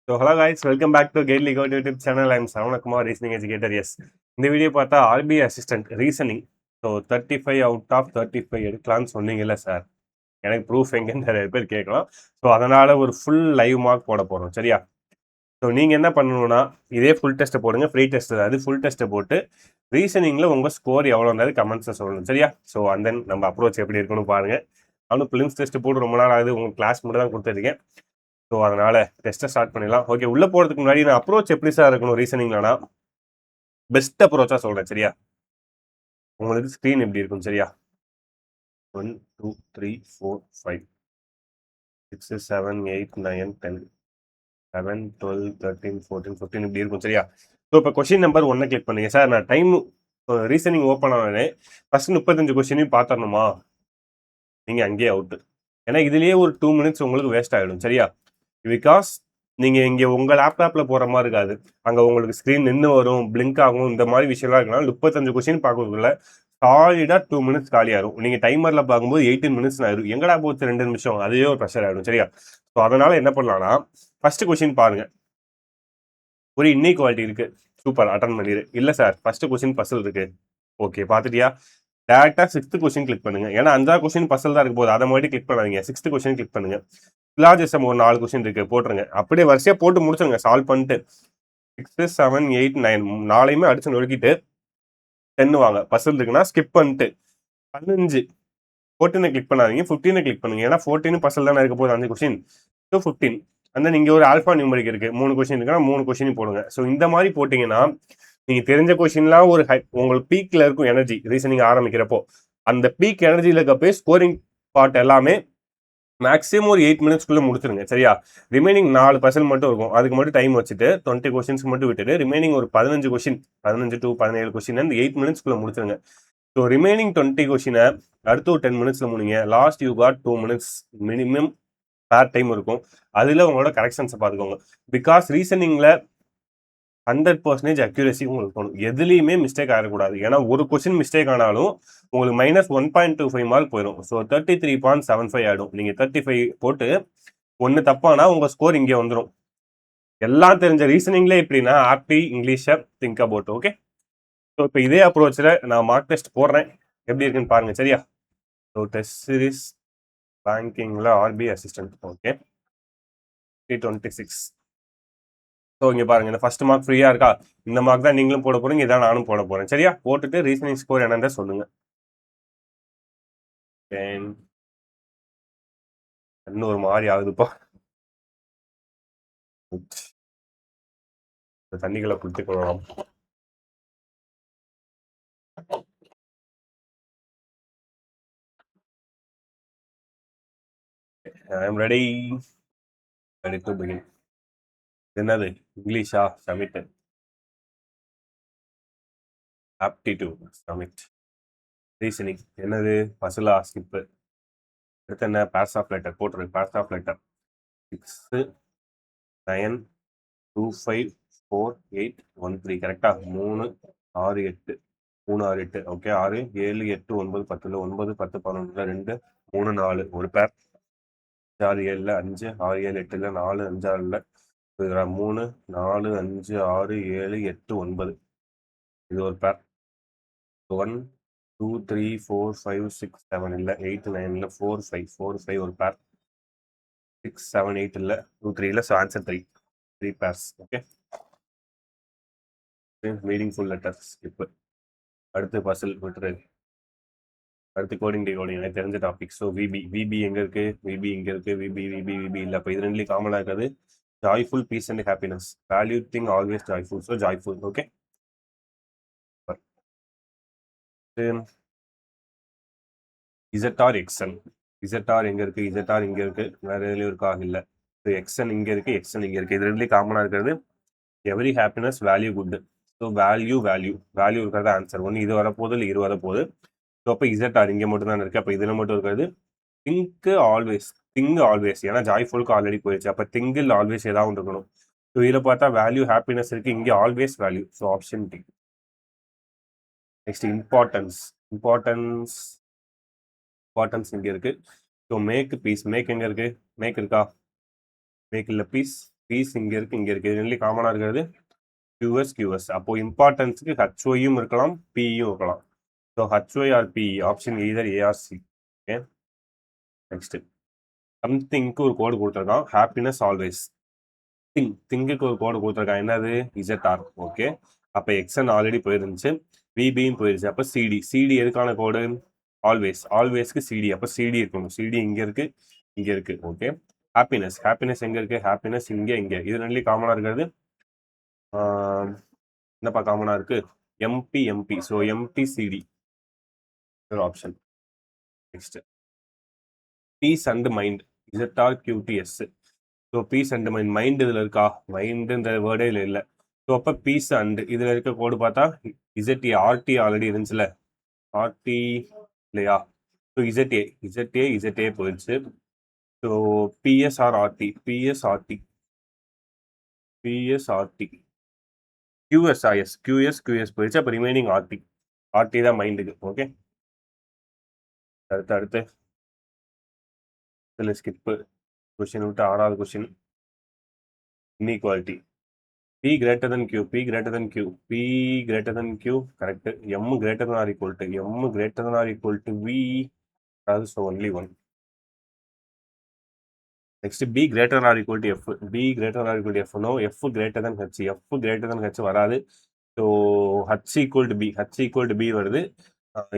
So hello guys, welcome back to Guidely code YouTube channel. I'm Saravanakumar, reasoning educator. Yes, இந்த video பார்த்தா RBI assistant reasoning. So 35 out of 35 எடுக்கலாம்னு சொன்னீங்கல்ல sir, எனக்கு proof எங்கன்னு நிறைய பேர் கேட்கலாம். ஸோ அதனால் ஒரு ஃபுல் லைவ் மார்க் போட போகிறோம், சரியா? ஸோ நீங்கள் என்ன பண்ணணும்னா, இதே ஃபுல் டெஸ்ட்டை போடுங்க, ஃப்ரீ டெஸ்ட் அது. ஃபுல் டெஸ்ட்டை போட்டு ரீசனிங்கில் உங்கள் ஸ்கோர் எவ்வளோன்றது கமெண்ட்ஸை சொல்லணும், சரியா? ஸோ அண்ட் தென் நம்ம அப்ரோச் எப்படி இருக்குன்னு பாருங்கள். அவனும் ஃபிலிம்ஸ் டெஸ்ட் போட்டு ரொம்ப நாள் ஆகுது, உங்கள் கிளாஸ் மட்டும் தான் கொடுத்துருக்கேன். ஸோ அதனால டெஸ்ட்டை ஸ்டார்ட் பண்ணிடலாம். ஓகே, உள்ள போகிறதுக்கு முன்னாடி நான் அப்ரோச் எப்படி சார் இருக்கணும் ரீசனிங்லனா, பெஸ்ட் அப்ரோச்சாக சொல்கிறேன், சரியா? உங்களுக்கு ஸ்க்ரீன் எப்படி இருக்கும், சரியா? 1 2 3 4 5 6 7 8 9 10 11 12 13 14 15 இப்படி இருக்கும், சரியா? ஸோ இப்போ கொஸ்டின் நம்பர் 1 கிளிக் பண்ணுங்க. சார் நான் டைம் ரீசனிங் ஓப்பன் ஆனே ஃபர்ஸ்ட் 35 கொஸ்டினையும் பார்த்துடணுமா? நீங்கள் அங்கேயே அவுட்டு. ஏன்னா இதுலேயே ஒரு 2 மினிட்ஸ் உங்களுக்கு வேஸ்ட் ஆகிடும், சரியா? பிகாஸ் நீங்கள் இங்கே உங்கள் லேப்டாப்பில் போகிற மாதிரி இருக்காது. அங்கே உங்களுக்கு ஸ்க்ரீன் நின்று வரும், பிளிங்க் ஆகும், இந்த மாதிரி விஷயம்லாம் இருக்கலாம். 35 கொஸ்டின் பார்க்கறதுக்குள்ள சாலிடாக 2 மினிட்ஸ் காலியாகும். நீங்கள் டைமரில் பார்க்கும்போது 18 மினிட்ஸ் ஆயிடும். எங்கடா போச்சு 2 நிமிஷம், அதுவே ஒரு ப்ரெஷர் ஆகிடும், சரியா? ஸோ அதனால் என்ன பண்ணலாம்னா, ஃபர்ஸ்ட் கொஸ்டின் பாருங்கள். ஒரு இன்இக்வாலிட்டி இருக்குது, சூப்பர், அட்டன் பண்ணிடு. இல்லை சார், ஃபர்ஸ்ட் கொஸ்டின் பசில் இருக்குது, ஓகே பார்த்துட்டியா? டேரெக்டாக 6th கொஸ்டின் கிளிக் பண்ணுங்க. ஏன்னா 5வது கொஸ்டின் பசில் தான் இருக்க போகுது, அதை மாதிரி கிளிக் பண்ணாதீங்க. 6th கொஸ்டின் கிளிக் பண்ணுங்க. பிலாஜிசம் ஒரு 4 கொஸ்டின் இருக்கு, போட்டுருங்க. அப்படியே வரிசையாக போட்டு முடிச்சுருங்க, சால்வ் பண்ணிட்டு 6 7 8 9 நாளையுமே அடிச்சு நொறுக்கிட்டு 10 வாங்க. பசில் இருக்குன்னா ஸ்கிப் பண்ணிட்டு 15 14 கிளிக் பண்ணாதீங்க, 15 கிளிக் பண்ணுங்க. ஏன்னா 14 பசில் தானே இருக்க போகுது 5 கொஸ்டின். ஸோ 15 அந்த நீங்கள் ஒரு ஆல்ஃபா நியூமரிக் இருக்கு, 3 கொஸ்டின் இருக்குன்னா 3 கொஸ்டின் போடுங்க. ஸோ இந்த மாதிரி போட்டிங்கன்னா நீங்கள் தெரிஞ்ச கொஸ்டின்லாம் ஒரு உங்களுக்கு பீக்கில் இருக்கும் எனர்ஜி ரீசனிங் ஆரம்பிக்கிறப்போ. அந்த பீக் எனர்ஜியில் இருக்கப்போ ஸ்கோரிங் பார்ட் எல்லாமே மேக்ஸிமம் ஒரு 8 மினிட்ஸ்க்குள்ளே முடிச்சிருங்க, சரியா? ரிமைனிங் 4% மட்டும் இருக்கும், அதுக்கு மட்டும் டைம் வச்சுட்டு 20 கொஸ்டின்ஸ் மட்டும் விட்டுட்டு ரிமைனிங் ஒரு 15 கொஸ்டின், 15 to 17 கொஸ்டின் அந்த 8 மினிட்ஸ்க்குள்ளே முடிச்சிருங்க. ஸோ ரிமைனிங் 20 கொஸ்டினை அடுத்து ஒரு 10 மினிட்ஸில் முடிங்க. Last you got 2 minutes minimum per time இருக்கும். அதில் உங்களோட கரெக்ஷன்ஸை பார்த்துக்கோங்க. பிகாஸ் ரீசனிங்கில் 100% அக்யூரசி உங்களுக்கு தோணும். எதுலேயுமே மிஸ்டேக் ஆகக்கூடாது. ஏன்னா ஒரு கொஸ்டின் மிஸ்டேக் ஆனாலும் உங்களுக்கு -1.25 மார்க் போயிடும். ஸோ 33.75 ஆகிடும். நீங்கள் 35 போட்டு ஒன்று தப்பானா உங்கள் ஸ்கோர் இங்கே வந்துடும். எல்லாம் தெரிஞ்ச ரீசனிங்லே எப்படின்னா ஆப்டி, இங்கிலீஷை திங்க் அபவுட். ஓகே, ஸோ இப்போ இதே அப்ரோச்சில் நான் மார்க் டெஸ்ட் போடுறேன், எப்படி இருக்குன்னு பாருங்கள், சரியா? ஸோ டெஸ்ட் சீரிஸ் பேங்கிங்கில் ஆர்பிஐ அசிஸ்டன்ட், ஓகே 326. ஸோ இங்கே பாருங்க, இந்த ஃபர்ஸ்ட் மார்க் ஃப்ரீயாக இருக்கா? இந்த மார்க் தான் நீங்களும் போட போறீங்க, இதான் நானும் போட போறேன், சரியா? போட்டுட்டு ரீசனிங் ஸ்கோர் என்னன்னு சொல்லுங்க. இன்னும் ஒரு மாதிரி ஆகுதுப்பா, தண்ணிகளை பிடிச்சிக்கணும். I am ready, ready to begin. என்னது இங்கிலீஷா? சமிட். Aptitude submit. ரீசனிங் என்னது? பசிலா? ஸ்கிப்பு. அடுத்து என்ன? பேர்ஸ் ஆஃப் லெட்டர் போட்டுருக்கு. பேர்ஸ் ஆஃப் லெட்டர் 6 9 2 5 4 8 1 3 கரெக்டா? 3 6 8 3 6 8 ஓகே. 6 7 8 9 10 9 10 11 2 3 4 ஒரு பேர். 6 7 5 6 7 8 4 5 6 3 4 5 6 7 8 9 இது ஒரு பேர். 1 2 3 4 5 6 7 இல்லை, 8 9 இல்லை, 4 5 4 5 ஒரு பேர். 6 7 8 இல்லை, 2 3 இல்லை. So answer 3 pairs. Okay, meaningful letters. இப்போ அடுத்து பசில் விட்டுரு. அடுத்து கோடிங் டிகோடிங் எனக்கு தெரிஞ்ச டாபிக். ஸோ விபி எங்கே இருக்குது? விபி இங்கே இருக்குது. விபி இல்லை. இப்போ இது ரெண்டுலேயும் காமனாக இருக்காது. Joyful, peace and happiness. Value thing always joyful. So joyful. Okay, Z R எக்ஸன். இசட்ஆர் எங்கே இருக்குது? இசட்ஆர் இங்கே இருக்குது. வேறு எதுலேயும் இருக்கா? இல்லை. ஸோ எக்ஸன் இங்கே இருக்குது, எக்ஸன் இங்கே இருக்குது. இது ரெண்டுலேயும் காமனாக இருக்கிறது every happiness, value good. So value இருக்கிறது ஆன்சர். ஒன்று இது வரப்போகுது, இல்லை இது வரப்போகுது. ஸோ அப்போ இசட்ஆர் இங்கே மட்டும் தான் இருக்குது. அப்போ இதில் மட்டும் இருக்காது. திங்க் ஆல்வேஸ், ஏன்னா ஜாய்ஃபுல்க்கு ஆல்ரெடி போயிடுச்சு. அப்போ திங்கில் ஆல்வேஸ் ஏதாவது இருக்கணும். ஸோ இதில் பார்த்தா வேல்யூ ஹாப்பினஸ் இருக்குது, இங்கே always value. So option D. Next importance இங்கே இருக்குது. So make peace. மேக் எங்கே இருக்குது? மேக் இருக்கா? மேக் இல்லை, பீஸ். பீஸ் இங்கே இருக்குது, இங்கே இருக்குது. இது ரெண்டுலேயும் காமனாக இருக்கிறது QS. அப்போ இம்பார்ட்டன்ஸுக்கு HYயும் இருக்கலாம், PEயும் இருக்கலாம். So HY or PE option either A or C. Okay, next சம்திங்க்கு ஒரு கோடு கொடுத்துருக்கான், ஹாப்பினஸ் ஆல்வேஸ். திங்குக்கு ஒரு கோடு கொடுத்துருக்கான், என்னது ZR. ஓகே, அப்போ XN ஆல்ரெடி போயிருந்துச்சு, VBயும் போயிருச்சு. அப்போ சிடி எதுக்கான கோடு? ஆல்வேஸ்க்கு சிடி. அப்போ சிடி இருக்கணும். சிடி இங்கே இருக்கு, இங்கே இருக்கு. ஓகே, ஹாப்பினஸ் எங்கே இருக்கு? ஹாப்பினஸ் இங்கே, இங்கே. இது ரெண்டுலேயும் காமனாக இருக்கிறது என்னப்பா காமனாக இருக்கு? MP. ஸோ MPCD ஒரு option. Next peace and mind, ZRQTS. So peace and mind இதில் இருக்கா? மைண்டு இந்த வேர்டே இதில் இல்லை. ஸோ அப்போ பீஸ் அண்ட் இதில் இருக்க கோடு பார்த்தா ZA. RT ஆல்ரெடி இருந்துச்சுல, RT இல்லையா? ஸோ ZA போயிடுச்சு. So PSRRT. QS போயிடுச்சு. அப்போ ரிமைனிங் RT தான் மைண்டுக்கு. ஓகே, அடுத்து இதில் ஸ்கிப்பு கொஸ்டின் விட்டு 6வது question. Inequality P greater than Q. Correct. M greater than or equal to V, so only one. Next B greater than or equal to F. No, F greater than H. வராது. So H equal to B வருது.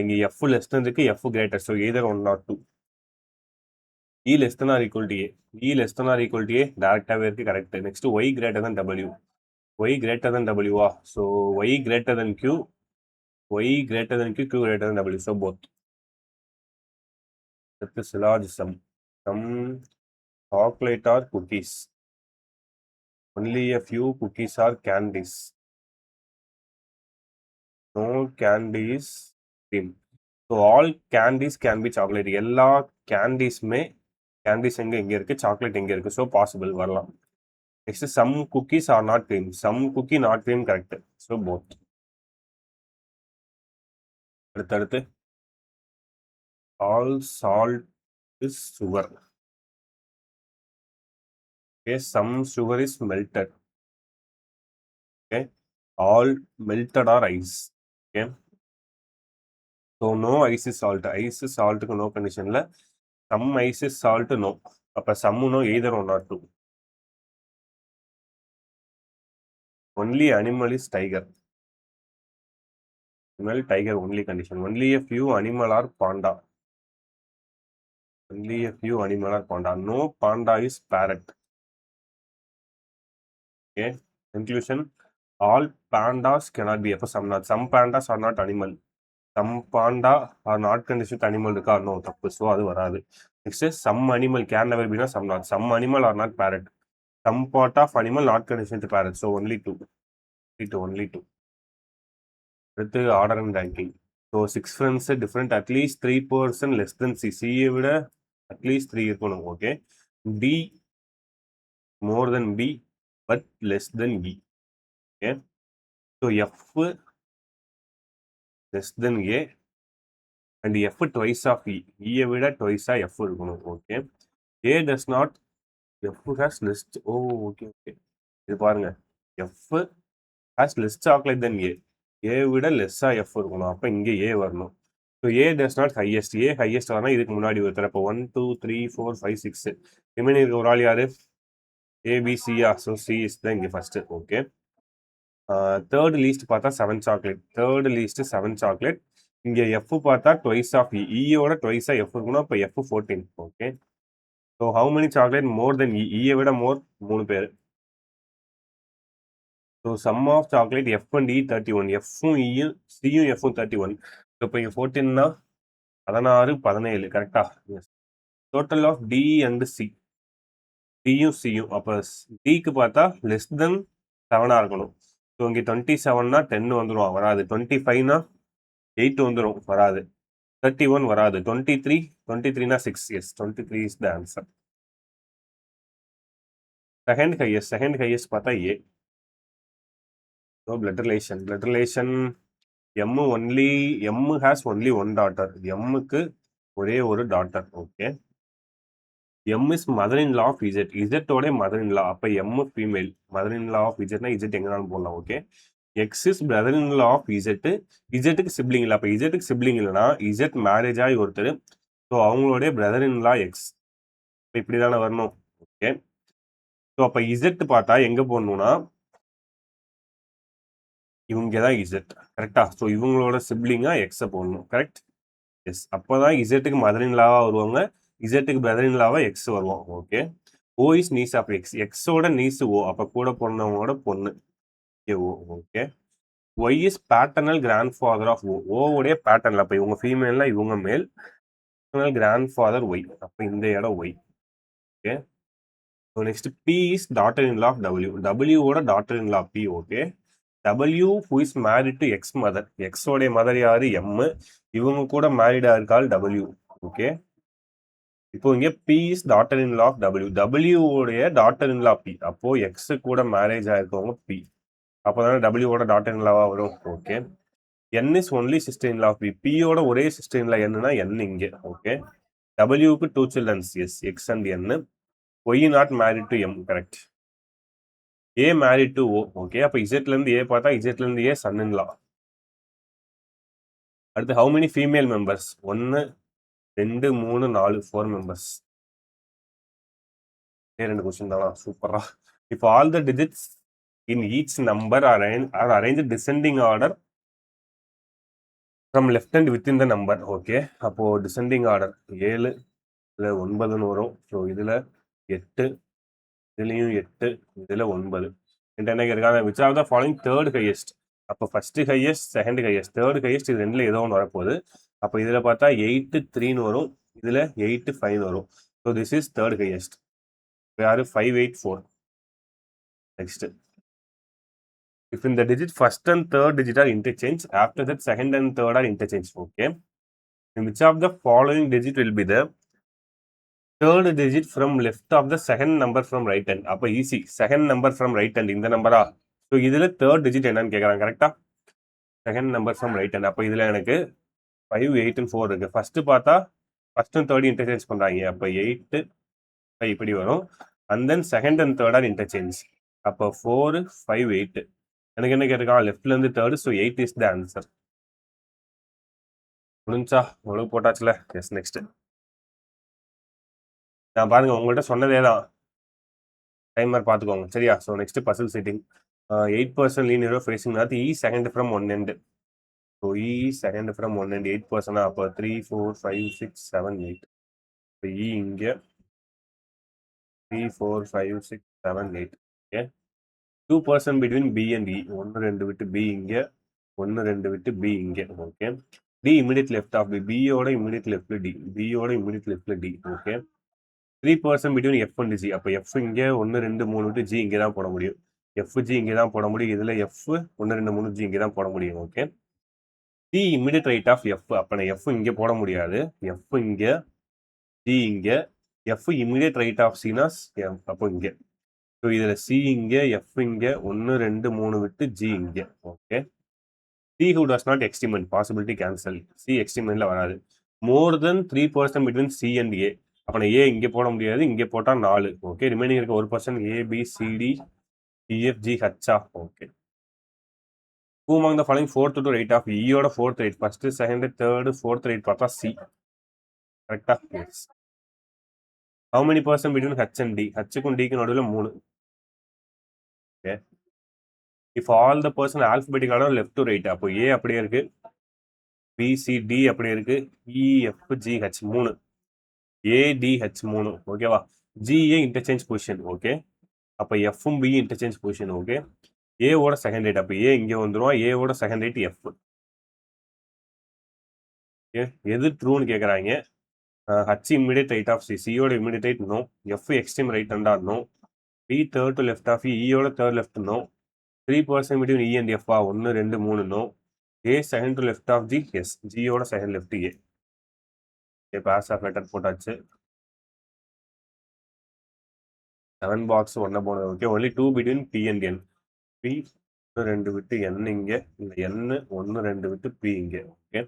இங்கே F less than இருக்கு, F greater. So either 1 or 2. E less than or equal to A. டேரக்டாகவே இருக்கு, correct. Next Y greater than W. W. So Y greater than Q, Q greater than W. So both. That is syllogism. Some chocolate or cookies. Only a few cookies are candies. No candies cream. So all candies can be chocolate. எல்லா கேண்டீஸ்மே candies எங்கே இருக்கு, chocolate எங்கே இருக்கு. So possible வரலாம். Next some cookies are not cream. Some cookie not cream, correct. So both. அடுத்து all salt is sugar. Okay, some sugar is melted. Okay, all melted or ice. Okay, so no ice is salt. Saltக்கு no conditionல. Some ice is salt, no. அப்போ some no, either 1 or 2. Only animal is tiger. Tiger only condition. Only a few animal are panda. No panda is parrot. Okay, conclusion, all pandas cannot be. அப்போ some pandas are not animal. Some panda are not conditioned animal இருக்கா? No, தப்பு. So அது வராது. Next some animal can never be, some not. Some animal are not parrot. Some part of animal not conditioned to parrot. So only two. அடுத்து order and ranking. So 6 friends different, at least 3% less than C. சியை விட at least 3 இருக்கணும். Okay, D more then B but less than E. Okay, so F less than A and F twice of E. E விட twice F இருக்கணும். Okay, A does not, F has less. Okay, இது பாருங்க, F has less chocolate than A. A விட லெஸ்ஸா F இருக்கணும். அப்போ இங்கே A வரணும். So A does not highest. A highest வரனா இதுக்கு முன்னாடி ஒருத்தர். அப்போ 1 2 3 4 5 6 ரிமைனிங் ஒரு ஆள் யாரு? ABCயா? ஸோ C இஸ் தான் இங்கே ஃபர்ஸ்ட். ஓகே, தேர்ட் லீஸ்ட் பார்த்தா 7 சாக்லேட். இங்கே F பார்த்தா ட்வைஸ் ஆஃப் E. ஈயோட ட்வைஸா F இருக்கணும். அப்போ F 14. Okay, so how many chocolate more then E? ஈயை விட more 3 pair. So sum of chocolate F and E 31. Fம் Eயும் Cயும் Fம் 31. ஸோ இப்போ இங்கே 14னா 16 17, கரெக்டா? Yes. Total of D and C, Dயும் Cயும். அப்போ Dக்கு பார்த்தா லெஸ் தென் 7 இருக்கணும். ஸோ இங்கே 27னா 10 வந்துடும், வராது. 25னா 8 வந்துடும், வராது. 31 வராது. 23னா 6. Yes, 23 is the answer. Second highest பார்த்தா A. So blood relation M has only one daughter. Mக்கு ஒரே ஒரு daughter. Okay, M is mother in law of Z, இசட்டோட மதர் இன் லா, அப்போ M female, mother in law of இசட்னா Z எங்கனாலும் போடலாம். Okay, X is brother in law of Z, இசட்டுக்கு sibling இல்லை, அப்போ இசட்டுக்கு சிப்ளிங் இல்லைனா இசட் மேரேஜ் ஆகி ஒருத்தர், ஸோ அவங்களுடைய பிரதர் இன் லா எக்ஸ், இப்போ இப்படி தானே வரணும். ஓகே, ஸோ அப்போ இசட் பார்த்தா எங்கே போடணும்னா இவங்க தான் இசட், கரெக்டா? ஸோ இவங்களோட சிப்ளிங்கா எக்ஸை போடணும், கரெக்ட்? எஸ், அப்போதான் இசட்டுக்கு மதர் இன் லாவா வருவாங்க, இசட்டுக்கு பிரதர் இன் லாவா எக்ஸ் வருவாங்க. Okay, O is niece of X, எக்ஸோட நீஸ் ஓ, அப்போ கூட பிறந்தவங்களோட பொண்ணு. O, okay. Y is paternal grandfather of O, ஓவுடைய பேட்டர்னில், அப்போ இவங்க ஃபீமேல்னா இவங்க மேல், கிராண்ட் ஃபாதர் ஒய், அப்போ இந்த இடம் Y. Okay, so next B is daughter in law of W, டபிள்யூவோட daughter in law B. Okay, W who is married to X mother, எக்ஸோடைய மதர் யாரு? எம், இவங்க கூட மேரிடா இருக்கால் டபிள்யூ. ஓகே, இப்போ இங்க B is daughter in law of W, டபிள்யூடைய டாட்டர் இன் லா பி, அப்போ எக்ஸ் கூட மேரேஜ் ஆயிருக்கவங்க பி, அப்போதானே டபிள்யூவோட டாட்டர் இன் லாவா வரும். Okay, N is only sister in law of B, பியோட ஒரே சிஸ்டர் இன் லா என்னன்னா என் இங்க. ஓகே, டபிள்யூக்கு 2 childrens, yes, X and N. Y not married to M, correct. A married to O. Okay, அப்போ இசட்ல இருந்து ஏ பார்த்தா இசட்ல இருந்து ஏ சன் இன் லா. அடுத்து how many female members? 1 2 3 4 4 members. 2 question தானா? சூப்பரா. இப்போ all the digits in each number are arrange descending order from left and within the number. Okay, அப்போ டிசெண்டிங் ஆர்டர் 7 இதில் 9ன்னு வரும். ஸோ இதில் 8, இதுலேயும் 8, இதில் 9. என்ன கேட்குறாங்க? Which are the following third highest, அப்போ first highest, second highest, third highest, இது ரெண்டுல ஏதோ ஒன்று வரப்போகுது. அப்போ இதில் பார்த்தா 8 3ன்னு வரும், இதில் 8 5ன்னு வரும். So this is third highest. யாரு? 5 8 4. Next, if in the digit first and third digit are interchanged, after that second and third are interchanged. Okay, in which of the following digit will be the third digit from left of the second number from right hand? அப்போ easy, second number from right hand இந்த நம்பரா? So இதில் third digit என்னன்னு கேட்குறாங்க, கரெக்டா? Second number from right hand, அப்போ இதில் எனக்கு 5 8 and 4 இருக்கு. ஃபர்ஸ்ட் பார்த்தா ஃபர்ஸ்ட் அண்ட் தேர்ட் இன்டர்சேஞ்ச் பண்ணுறாங்க, அப்போ 8 5 இப்படி வரும். And then second and third R interchange, அப்போ 4 5 8. எனக்கு என்ன கேட்டிருக்கான்? லெஃப்ட்ல இருந்து third, so 8 is the answer. முடிஞ்சா உங்களுக்கு போட்டாச்சுல? S, next. நான் பாருங்க உங்கள்கிட்ட சொன்னதே தான், டைமர் பார்த்துக்கோங்க, சரியா? So next puzzle seating. 8% linear facing north, E second from one end. So E second from one end 8%, அப்போ 3 4 5 6 7 8. இப்போ இ இங்கே 3 4 5 6 7 8. ஓகே, 2% பிட்வீன் பி அண்ட் இ, 1 2 விட்டு பி இங்கே, 1 2 விட்டு பி இங்கே. Okay, D immediate left of B, பியோட இமிடியட் லெஃப்ட்ல D, பியோட இமிடியட் லெஃப்ட்ல D. Okay, 3% between F and G, அப்போ எஃப் இங்கே 1 2 3 விட்டு ஜி இங்கே தான் போட முடியும், எஃப் ஜி இங்கே தான் போட முடியும், இதில் எஃப் 1 2 3 ஜி இங்கே தான் போட முடியும். Okay, D immediate right of F, அப்போ நான் எஃப் இங்கே போட முடியாது, எஃப் இங்கே, ஜி இங்கே, எஃப் இமிடியட் ரைட் ஆஃப் சீனாஸ் எஃப், அப்போ இங்கே. ஸோ இதில் சி இங்கே, எஃப் இங்கே, 1 2 3 விட்டு ஜி இங்கே. Okay, C who does not extreme end, possibility cancel, C எக்ஸ்டிமெண்ட்ல வராது. More then 3% between C and A, அப்போ நான் ஏ இங்கே போட முடியாது, இங்கே போட்டால் 4. ஓகே, ரிமைனிங் இருக்க 1% A B C D E F G H. Okay, who among the following fourth to right of ஈயோட fourth right, first second third fourth right பார்த்தா சி, கரெக்டா? Yes. how many percent between H and D, ஹச்சுக்கும் டிக்கு நடுவில் 3. Okay, if all the person alphabetic order left to right, அப்போ ஏ அப்படியே இருக்கு, B C D அப்படியே இருக்கு, E F G H 3, A D H 3. ஓகேவா? G A interchange position. ஓகே, அப்போ எஃப்பும் பி இன்டர்சேஞ்ச் பொசிஷன். ஓகே, ஏவோட செகண்ட் ரைட், அப்போ ஏ இங்கே வந்துடும், ஏவோட செகண்ட் ரைட் எஃப். ஓகே, எது ட்ரூன்னு கேட்குறாங்க. H immediate right of C, சியோட immediate right no, F extreme right ஹேண்டா no, B third to left of இயோட third left no, 3% between E and F 1 2 3 no, A second to left of G, yes, ஜியோட second left A. Pairs of letter போட்டாச்சு, 7 box 1 போனது. Okay, only 2 between B and N, B 1 2 விட்டு என் இங்கே, இந்த என் 1 2 விட்டு B இங்கே. Okay,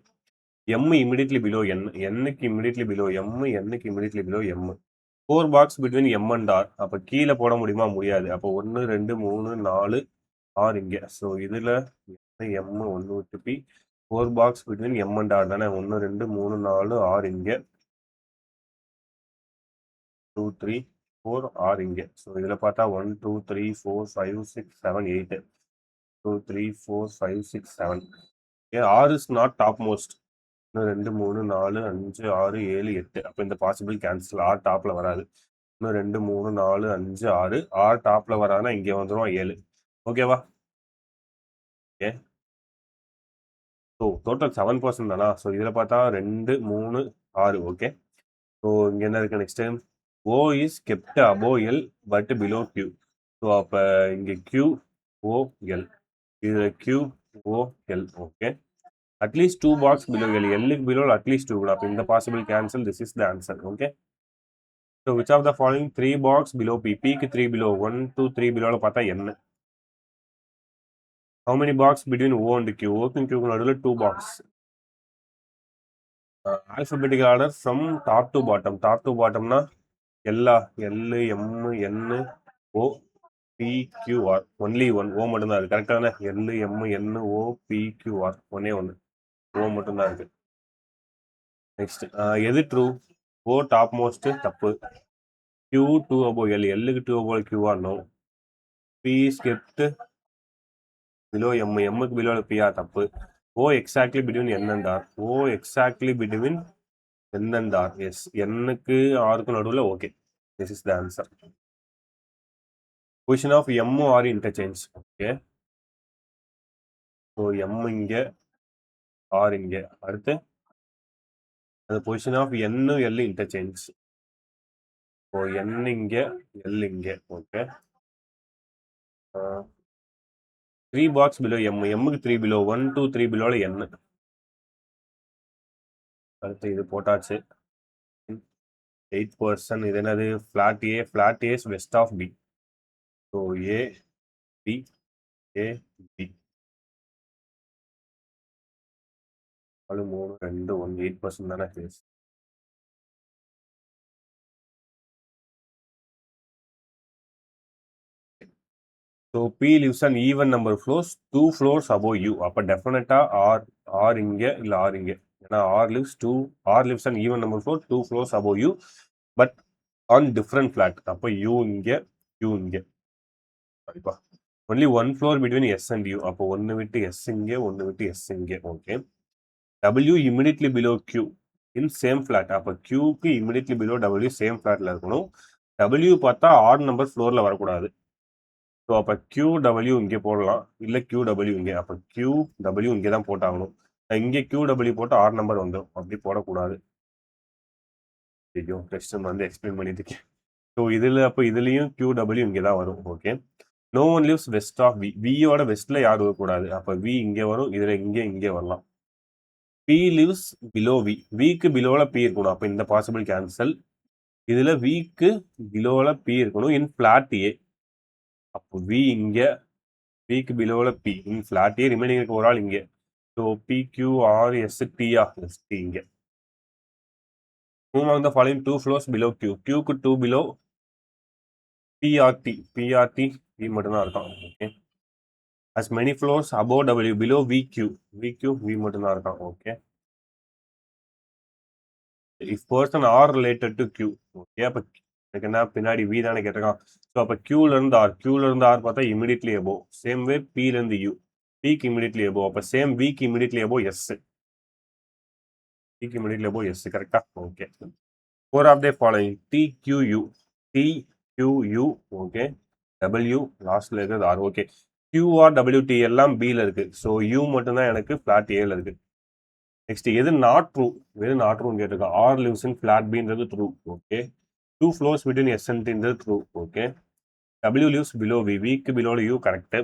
M immediately below N, என்னுக்கு immediately below M, என்னுக்கு immediately below M. 4 box between M and R. அப்போ கீழே போட முடியுமா? முடியாது. அப்போ 1 2 3 4 ஆர் இங்கே. ஸோ இதில் எம் 1 விட்டு B 4 box between M and R தானே. 1 2 3 4 ஆர் இங்கே 2 3 4 ஆர் இங்கே. ஸோ இதில் பார்த்தா 1 2 3 4 5 6 7 8 2 3 4 5 6 7. R is not topmost. 1 2 3 4 5 6 7 8. அப்போ இந்த பாசிபிள் கேன்சல். ஆர் டாப்பில் வராது. 1 2 3 4 5 6 ஆர் டாப்பில் வராதுன்னா இங்கே வந்துடும் 7. ஓகேவா? ஓகே. ஸோ டோட்டல் 7% தானா? ஸோ இதில் பார்த்தா 2 3 6. ஓகே. ஸோ இங்கே என்ன இருக்குது next time? O is kept above L but below Q. So அப்போ இங்கே கியூ ஓ எல், இதில் Q O L. Okay. At least 2 box below L. எல்லுக்கு பிலோ அட்லீஸ்ட் 2. அப்போ இந்த possible cancel. This is the answer. Okay. So which of the following 3 box below B? பிக்கு 3 below. 1 2 3 பிலோவில் பார்த்தா என்ன? How many box between O and Q? O and Q நடுவில் 2 box. Alphabetical order from top to bottom. Top to bottomனா எல்லா L M N O P Q R. Only one. O மட்டும்தான் இருக்கு. கரெக்டான L M N O P Q R. ஒன்னே ஒன்று. O மட்டும்தான் இருக்கு. Next எது ட்ரூ? O டாப் மோஸ்ட் தப்பு. Q 2 above L. Lக்கு 2 above Q R no. P skipped below M. Mக்கு below P R தப்பு. O exactly between N and R. O exactly between N and R. Yes. Nக்கு Rக்கு நடுவில். Okay. This is the answer. Position of M or interchange. Okay. So M இங்கே R இங்கே. அடுத்து அந்த position of N L interchange. So N இங்கே L இங்கே. Okay. 3 box below M. Mக்கு 3 பிலோ. 1 2 3 பிலோவில் N. அடுத்து இது போட்டாச்சு. 8%. இது என்னது? Flat A. Flat A is west of B. So A B A B 4 3 2 1. 8% தானே case. So B lives and even number floors 2 floors above U. அப்போ டெஃபினட்டாக ஆர் இங்கே இல்லை ஆர் இங்கே. ஏன்னா R lives and even number floor 2 floors above U but on different flat. அப்போ U இங்கே U இங்கே. கண்டிப்பா only 1 floor between S and U. அப்போ ஒன்று விட்டு எஸ் இங்கே ஒன்று விட்டு எஸ் இங்கே. Okay. W immediately below Q in same flat. அப்போ Qக்கு இமிடியட்லி பிலோ W சேம் ஃபிளாட்ல இருக்கணும். W பார்த்தா ஆட் நம்பர் ஃப்ளோரில் வரக்கூடாது. ஸோ அப்போ QW இங்கே போடலாம், இல்லை QW இங்கே. அப்போ QW இங்கே தான் போட்டாகணும். இங்கே QW போட்டு ஆட் நம்பர் வந்துடும். அப்படி போடக்கூடாது. ஐயோ டெஸ்ட் வந்து எக்ஸ்பிளைன் பண்ணிட்டு. ஸோ இதில் அப்போ இதுலேயும் QW இங்கே தான் வரும். Okay. No one lives west of V. வியோட வெஸ்ட்டில் யாரும் வரக்கூடாது. அப்போ வி இங்கே வரும். இதில் இங்கே வரலாம். P lives below V. விக்கு பிலோவில் பி இருக்கணும். அப்போ இந்த பாசிபிள் கேன்சல். இதில் விக்கு பிலோவில் பி இருக்கணும் இன் ஃப்ளாட் ஏ. அப்போ வி இங்கே பிக்கு பிலோவில் P in flat A. Remaining இருக்க ஒரு ஆள் இங்கே. So P Q R S T S T இங்கே. Move on the following 2 floors below Q. கியூக்கு 2 பிலோ பிஆர்டி. பி மட்டும்தான் இருக்கான். Okay. as many floors above W below VQ. V மட்டும்தான் இருக்கான். Okay. if person are related to Q. Okay. அப்போ எனக்கு என்ன பின்னாடி V தானே கேட்டிருக்கான். ஸோ அப்போ Qலேருந்து R பார்த்தா இமிடியட்லி above. சேம் வே Pலேருந்து U. Pக்கு இமிடியட்லி above. அப்போ சேம் Vக்கு இமிடியட்லி above S. Pக்கு இமிடியட்லி above S. கரெக்டா? Okay. 4 of the following TQU. Okay. W லாஸ்ட்ல இருக்கிறது R. ஓகே. QR WT எல்லாம் பியில் இருக்கு. ஸோ U மட்டும்தான் எனக்கு ஃபிளாட் ஏல இருக்கு. நெக்ஸ்ட் எது நாட் ட்ரூ? நாட் ட்ரூன்னு கேட்டிருக்கோம். ஆர் லிவ்ஸ் இன் ஃபிளாட் பின்றது true. Okay. 2 floors between S and T true. Okay. W lives below V. Vக்கு below U correct.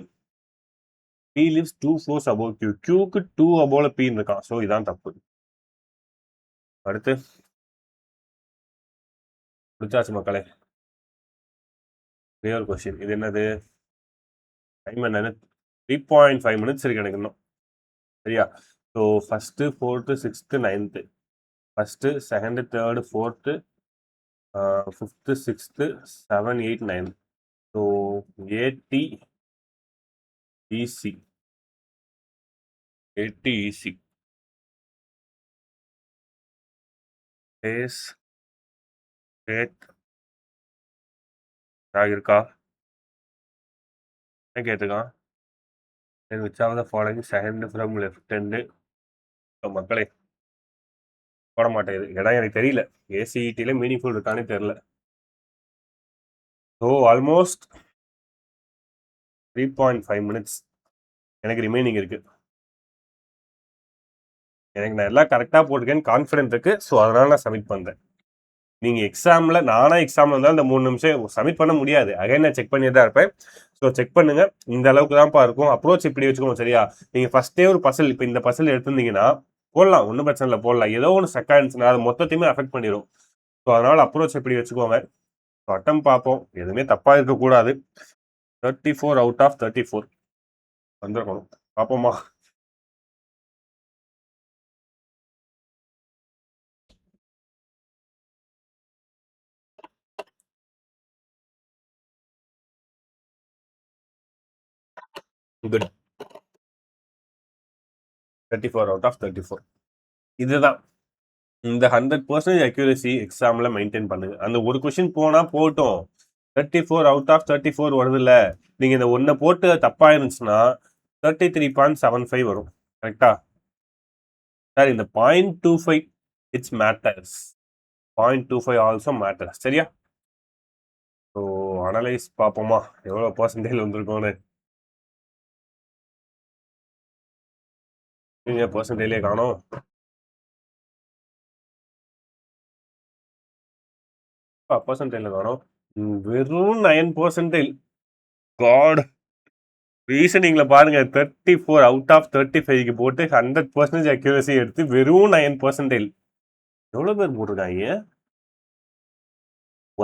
P lives 2 floors above Q. Qக்கு 2 above P இருக்கான். So இதான் தப்பு. அடுத்து முடிச்சாச்சு மக்களே. ஒரே ஒரு கொஸ்டின். இது என்னது? டைம் என்னன்னு 3.5 minutes இருக்கு எனக்கு இன்னும். சரியா? So first 4th 6th 9th. First 2nd 3rd 4th fifth, sixth, 7, 8, 9. So A D easy, A D easy space state இருக்கா? என்ன கேட்டிருக்கான்? which of the following second from left hand? மக்களே போட மாட்டேங்குது. இடம் எனக்கு தெரியல. ஏசிஇடியில் மீனிங்ஃபுல் இருக்கானே தெரியல. ஸோ ஆல்மோஸ்ட் 3.5 minutes எனக்கு ரிமைனிங் இருக்கு. எனக்கு நான் எல்லாம் கரெக்டாக போட்டிருக்கேன்னு கான்ஃபிடென்ட் இருக்கு. ஸோ அதனால நான் சப்மிட் பண்ணுறேன். நீங்கள் எக்ஸாமில் எக்ஸாமில் இருந்தால் இந்த 3 நிமிஷம் சப்மிட் பண்ண முடியாது. அகைன் நான் செக் பண்ணிட்டு தான் இருப்பேன். ஸோ செக் பண்ணுங்க. இந்த அளவுக்கு தான்ப்பா இருக்கும். அப்ரோச் இப்படி வச்சுக்கோங்க, சரியா? நீங்கள் ஃபர்ஸ்டே ஒரு பசல், இப்போ இந்த பசல் எடுத்திருந்தீங்கன்னா போடலாம், ஒன்றும் பிரச்சனை இல்லை, போடலாம். ஏதோ ஒன்று செகண்ட்ஸ்னா அது மொத்தத்தையுமே அஃபெக்ட் பண்ணிடும். ஸோ அதனால அப்ரோச் இப்படி வச்சுக்கோங்க. ஸோ அட்டம் பார்ப்போம். எதுவுமே தப்பாக இருக்கக்கூடாது. 34 out of 34 வந்துருக்கணும். பார்ப்போமா? குட். 34 out of 34. இதுதான் இந்த 100% அக்யூரசி எக்ஸாம்ல மெயின்டைன் பண்ணுங்க. அந்த ஒரு கொஸ்டின் போனா போட்டோம், 34 out of 34 வருதுல்ல, நீங்க இந்த ஒன்றை போட்டு தப்பா இருந்துச்சுன்னா 33.75 வரும். கரெக்டா சார்? இந்த 0.25 இட்ஸ் மேட்டர்ஸ். 0.25 also matters. சரியா? ஸோ அனலைஸ் பார்ப்போமா எவ்வளோ பர்சன்டேஜ் வந்திருக்கோன்னு. நீங்க பர்சன்டேஜே காணோம். பர்சன்டேஜ்ல காணோம். வெறும் 9%. காட். ரீசனிங்ல பாருங்க, 34 out of 35க்கு போட்டு 100% அக்யூரசி எடுத்து வெறும் 9%. எவ்வளவு பேர் போட்டிருக்காங்க?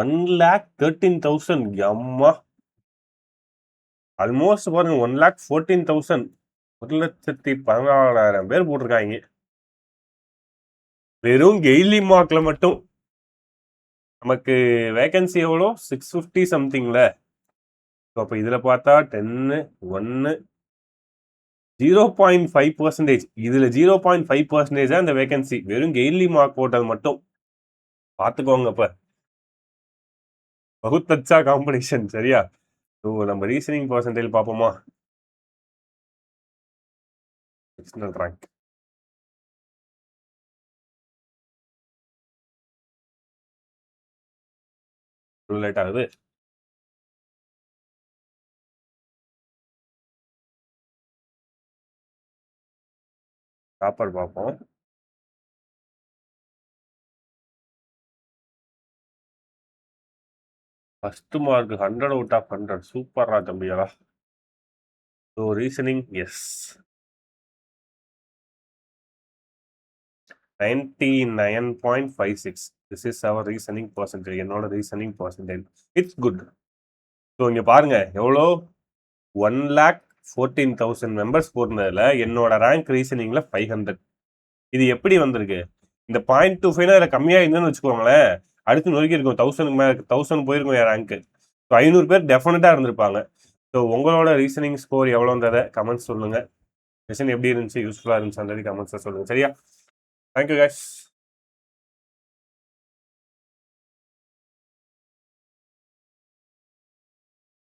1,13,000. அம்மா, ஆல்மோஸ்ட் பாருங்க 1,14,000. 1,14,000 பேர் போட்டிருக்காங்க வெறும் கெய்லி மார்க்ல மட்டும். நமக்கு வேகன்சி எவ்வளோ? 650 சம்திங்ல. அப்போ இதுல பார்த்தா 10, 1, 0.5%. இதுல 0.5% அந்த வேகன்சி. வெறும் கெய்லி மார்க் போட்டது மட்டும் பார்த்துக்கோங்க. இப்ப பகுத் அச்சா காம்படிஷன். சரியா? ஸோ நம்ம ரீசனிங் பர்சன்டேஜ் பார்ப்போமா? எக்ஸ்டர்னல் ரேங்க் லேட் ஆகுது. டாப்பர் பார்ப்போம். First mark 100 out of 100. சூப்பரா தம்பியா. So reasoning yes 99.56. This is our reasoning percentage. என்னோட reasoning percentage it's good. So இங்க பாருங்க எவ்வளோ, 1,14,000 மெம்பர்ஸ் போடுறதுல என்னோட ரேங்க் ரீசனிங்ல 500. இது எப்படி வந்திருக்கு? இந்த 0.25 அதில் கம்மியாக இருந்ததுன்னு வச்சுக்கோங்களேன், அடுத்து நொறுக்கி இருக்கும் 1000 மேலே, 1000 போயிருக்கும் என் ரேங்க்கு. ஸோ 500 பேர் டெஃபினட்டாக இருந்திருப்பாங்க. ஸோ உங்களோட ரீசனிங் ஸ்கோர் எவ்வளோன்றதை கமெண்ட்ஸ் சொல்லுங்கள். செஷன் எப்படி இருந்துச்சு, யூஸ்ஃபுல்லாக இருந்துச்சுன்றது கமெண்ட்ஸில் சொல்லுங்கள். சரியா? Thank you guys.